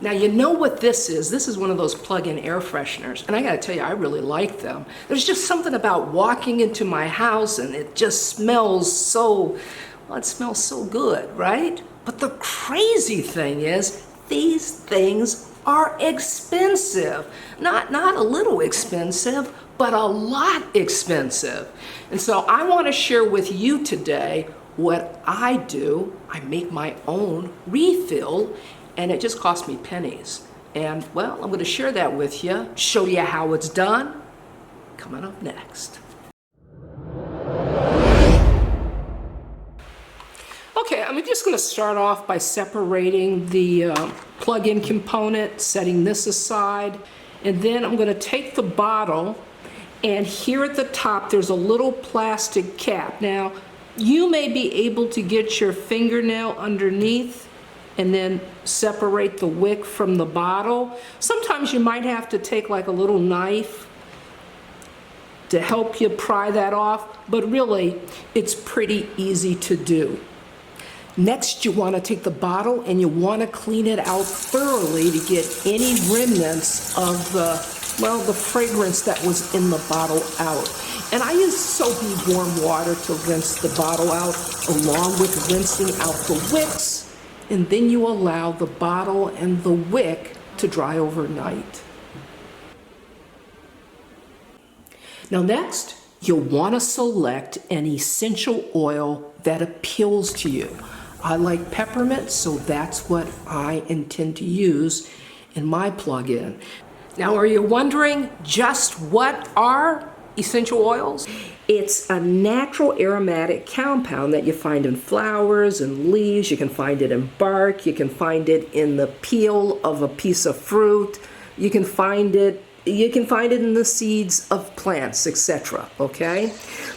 Now you know what this is. This is one of those plug-in air fresheners. And I gotta tell you, I really like them. There's just something about walking into my house and it just smells so, well, it smells so good, right? But the crazy thing is, these things are expensive. Not a little expensive, but a lot expensive. And so I wanna share with you today what I do. I make my own refill, and it just cost me pennies. And well, I'm gonna share that with you, show you how it's done, coming up next. Okay, I'm just gonna start off by separating the plug-in component, setting this aside, and then I'm gonna take the bottle, and here at the top there's a little plastic cap. Now, you may be able to get your fingernail underneath and then separate the wick from the bottle. Sometimes you might have to take like a little knife to help you pry that off, but really it's pretty easy to do. Next, you want to take the bottle and you want to clean it out thoroughly to get any remnants of the fragrance that was in the bottle out. And I use soapy warm water to rinse the bottle out, along with rinsing out the wicks. And then you allow the bottle and the wick to dry overnight. Now next, you'll want to select an essential oil that appeals to you. I like peppermint, so that's what I intend to use in my plug-in. Now, are you wondering just what are essential oils? It's a natural aromatic compound that you find in flowers and leaves. You can find it in bark. You can find it in the peel of a piece of fruit. You can find it in the seeds of plants, etc. Okay?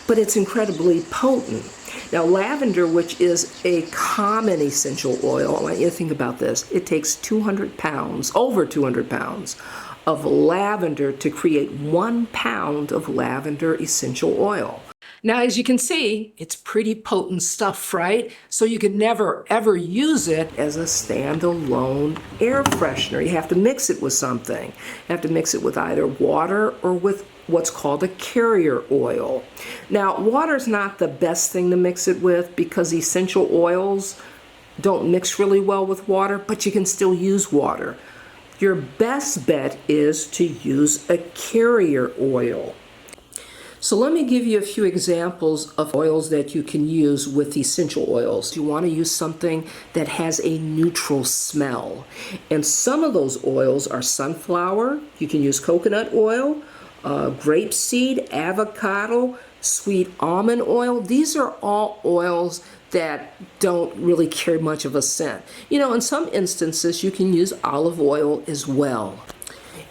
But it's incredibly potent. Now, lavender, which is a common essential oil, I want you to think about this. It takes 200 pounds, over 200 pounds, of lavender to create 1 pound of lavender essential oil. Now, as you can see, it's pretty potent stuff, right? So you could never, ever use it as a standalone air freshener. You have to mix it with something. You have to mix it with either water or with what's called a carrier oil. Now, water's not the best thing to mix it with because essential oils don't mix really well with water, but you can still use water. Your best bet is to use a carrier oil. So let me give you a few examples of oils that you can use with essential oils. You want to use something that has a neutral smell. And some of those oils are sunflower. You can use coconut oil, grapeseed, avocado, sweet almond oil. These are all oils that don't really carry much of a scent. You know, in some instances, you can use olive oil as well.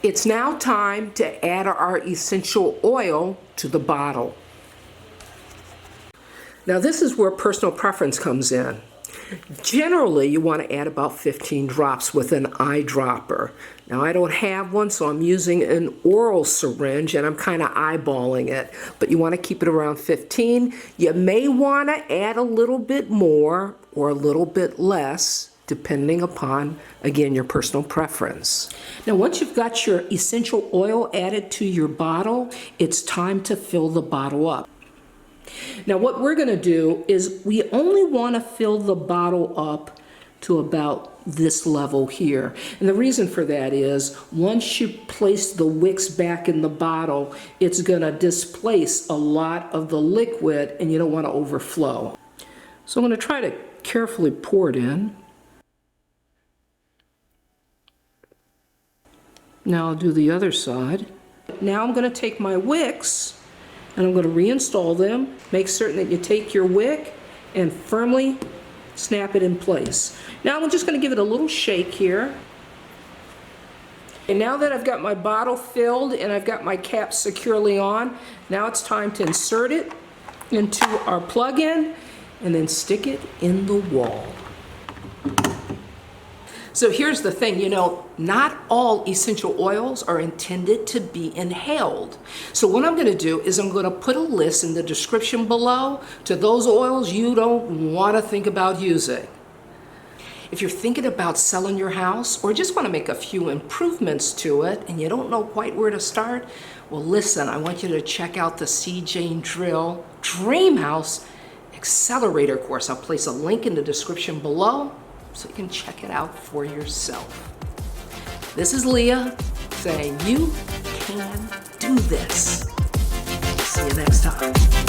It's now time to add our essential oil to the bottle. Now, this is where personal preference comes in. Generally, you want to add about 15 drops with an eyedropper. Now, I don't have one, so I'm using an oral syringe, and I'm kind of eyeballing it. But you want to keep it around 15. You may want to add a little bit more or a little bit less, depending upon, again, your personal preference. Now, once you've got your essential oil added to your bottle, it's time to fill the bottle up. Now, what we're going to do is we only want to fill the bottle up to about this level here. And the reason for that is once you place the wicks back in the bottle, it's going to displace a lot of the liquid and you don't want to overflow. So I'm going to try to carefully pour it in. Now I'll do the other side. Now I'm going to take my wicks and I'm going to reinstall them. Make certain that you take your wick and firmly snap it in place. Now I'm just going to give it a little shake here. And now that I've got my bottle filled and I've got my cap securely on, now it's time to insert it into our plug-in and then stick it in the wall. So here's the thing, you know, not all essential oils are intended to be inhaled. So what I'm going to do is I'm going to put a list in the description below to those oils you don't want to think about using. If you're thinking about selling your house or just want to make a few improvements to it and you don't know quite where to start, well, listen, I want you to check out the seejanedrill Dream House Accelerator course. I'll place a link in the description below so you can check it out for yourself. This is Leah saying you can do this. See you next time.